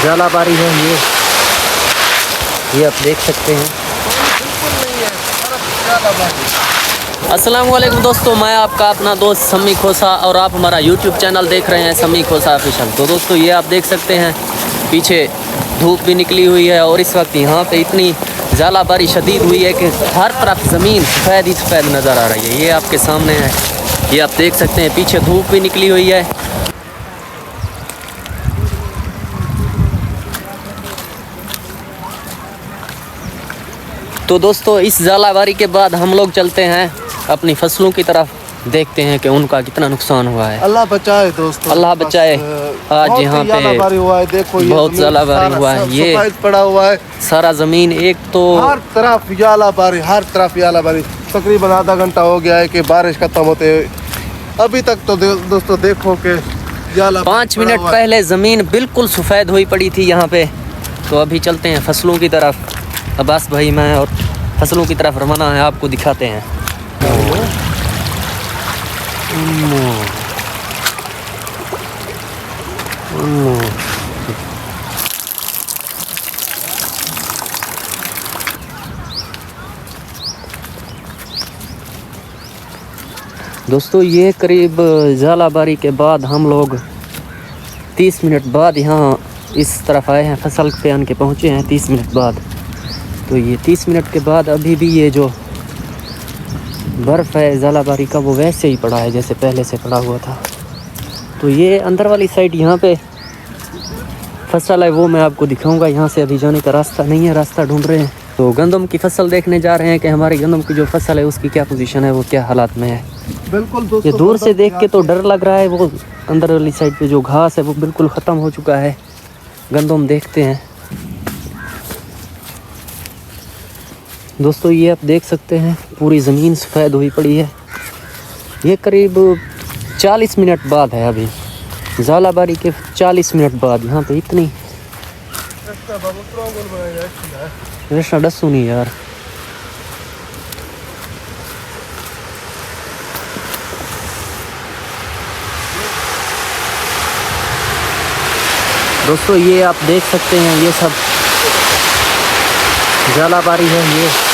झालाबारी है ये आप देख सकते हैं। अस्सलाम वालेकुम दोस्तों, मैं आपका अपना दोस्त सम्मी खोसा और आप हमारा YouTube चैनल देख रहे हैं सम्मी खोसा ऑफिशियल। तो दोस्तों ये आप देख सकते हैं पीछे धूप भी निकली हुई है और इस वक्त यहाँ पे इतनी झालाबारी शदीद हुई है कि हर तरफ ज़मीन सफ़ेद ही सफ़ेद नज़र आ रही है। ये आपके सामने है, ये आप देख सकते हैं पीछे धूप भी निकली हुई है। तो दोस्तों इस झालाबारी के बाद हम लोग चलते हैं अपनी फसलों की तरफ, देखते हैं कि उनका कितना नुकसान हुआ है। अल्लाह बचाए दोस्तों, अल्लाह बचाए। आज यहाँ पे हुआ है, देखो बहुत झालाबारी हुआ है। ये पड़ा हुआ है सारा ज़मीन, एक तो हर तरफ झालाबारी, हर तरफ झालाबारी। तकरीबन आधा घंटा हो गया है कि बारिश खत्म होते अभी तक। तो दोस्तों देखो कि 5 मिनट पहले ज़मीन बिल्कुल सफ़ेद हुई पड़ी थी यहाँ पे। तो अभी चलते हैं फसलों की तरफ। अब्बास भाई मैं और फसलों की तरफ रवाना है, आपको दिखाते हैं। दोस्तों ये करीब झालाबारी के बाद हम लोग 30 मिनट बाद यहाँ इस तरफ आए हैं, फसल पे आन के पहुँचे हैं 30 मिनट बाद। तो ये 30 मिनट के बाद अभी भी ये जो बर्फ़ है झालाबारी का वो वैसे ही पड़ा है जैसे पहले से पड़ा हुआ था। तो ये अंदर वाली साइड यहाँ पे फसल है वो मैं आपको दिखाऊंगा। यहाँ से अभी जाने का रास्ता नहीं है, रास्ता ढूंढ रहे हैं। तो गंदम की फसल देखने जा रहे हैं कि हमारी गंदम की जो फसल है उसकी क्या पोजीशन है, वो क्या हालात में है। बिल्कुल ये दूर से देख के तो डर लग रहा है। वो अंदर वाली साइड पे जो घास है वो बिल्कुल ख़त्म हो चुका है। गंदम देखते हैं दोस्तों, ये आप देख सकते हैं पूरी ज़मीन सफ़ेद हुई पड़ी है। ये करीब 40 मिनट बाद है, अभी झालाबारी के 40 मिनट बाद यहाँ पे इतनी रेशा डस्सू नहीं यार। दोस्तों ये आप देख सकते हैं ये सब झालाबारी है।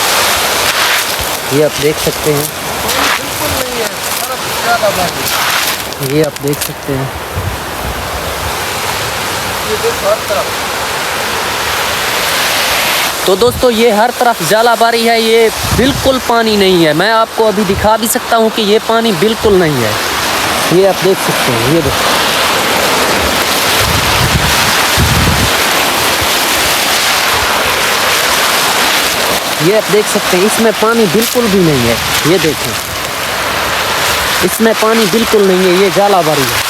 ये आप देख सकते हैं, ये आप देख सकते हैं। तो दोस्तों ये हर तरफ झालाबारी है, ये बिल्कुल पानी नहीं है। मैं आपको अभी दिखा भी सकता हूँ कि ये पानी बिल्कुल नहीं है। ये आप देख सकते हैं, ये देखो ये आप देख सकते हैं, इसमें पानी बिल्कुल भी नहीं है। ये देखें, इसमें पानी बिल्कुल नहीं है, ये झालाबारी है।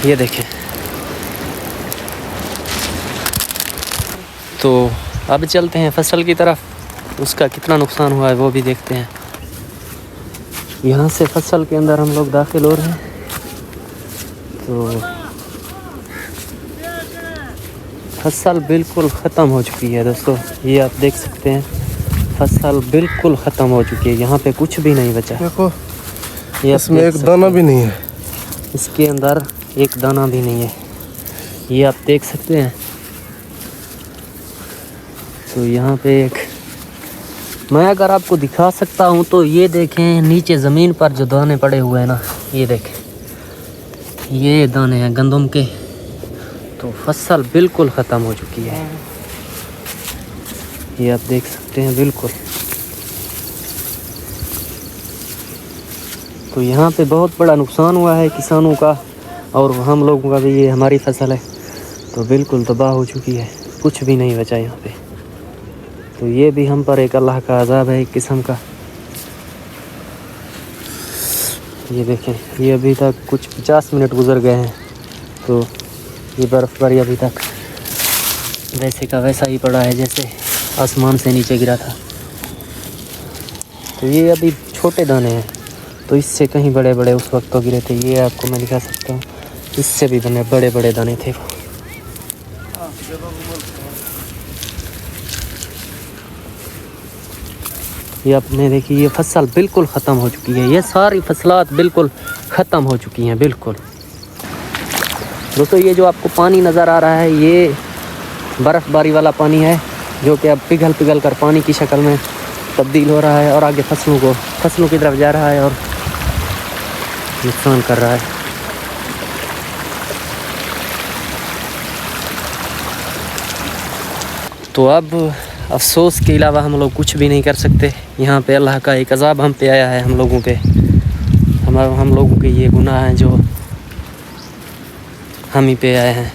ये देखें। तो अब चलते हैं फसल की तरफ, उसका कितना नुकसान हुआ है वो भी देखते हैं। यहाँ से फसल के अंदर हम लोग दाखिल हो रहे हैं। तो फसल बिल्कुल ख़त्म हो चुकी है दोस्तों, ये आप देख सकते हैं फसल बिल्कुल ख़त्म हो चुकी है। यहाँ पे कुछ भी नहीं बचा। देखो ये इसमें एक दाना भी नहीं है, इसके अंदर एक दाना भी नहीं है, ये आप देख सकते हैं। तो यहाँ पे एक मैं अगर आपको दिखा सकता हूँ तो ये देखें, नीचे ज़मीन पर जो दाने पड़े हुए हैं ना, ये देखें, ये दाने हैं गंदम के। तो फसल बिल्कुल ख़त्म हो चुकी है, ये आप देख सकते हैं बिल्कुल। तो यहाँ पे बहुत बड़ा नुकसान हुआ है किसानों का और हम लोगों का भी। ये हमारी फसल है तो बिल्कुल तबाह हो चुकी है, कुछ भी नहीं बचा यहाँ पे। तो ये भी हम पर एक अल्लाह का अज़ाब है एक किस्म का। ये देखें, ये अभी तक कुछ 50 मिनट गुजर गए हैं। तो ये बर्फ़बारी अभी तक वैसे का वैसा ही पड़ा है जैसे आसमान से नीचे गिरा था। तो ये अभी छोटे दाने हैं, तो इससे कहीं बड़े बड़े उस वक्त तो गिरे थे। ये आपको मैं दिखा सकता हूँ, इससे भी बड़े बड़े दाने थे वो। ये आपने देखी, ये फसल बिल्कुल ख़त्म हो चुकी है, ये सारी फसलात बिल्कुल ख़त्म हो चुकी हैं बिल्कुल। दोस्तों ये जो आपको पानी नज़र आ रहा है ये बर्फ़बारी वाला पानी है, जो कि अब पिघल पिघल कर पानी की शक्ल में तब्दील हो रहा है और आगे फसलों की तरफ जा रहा है और नुकसान कर रहा है। तो अब अफसोस के अलावा हम लोग कुछ भी नहीं कर सकते। यहाँ पे अल्लाह का एक अज़ाब हम पे आया है, हम लोगों पे, हम लोगों के ये गुनाह हैं जो हम ही पे आए हैं।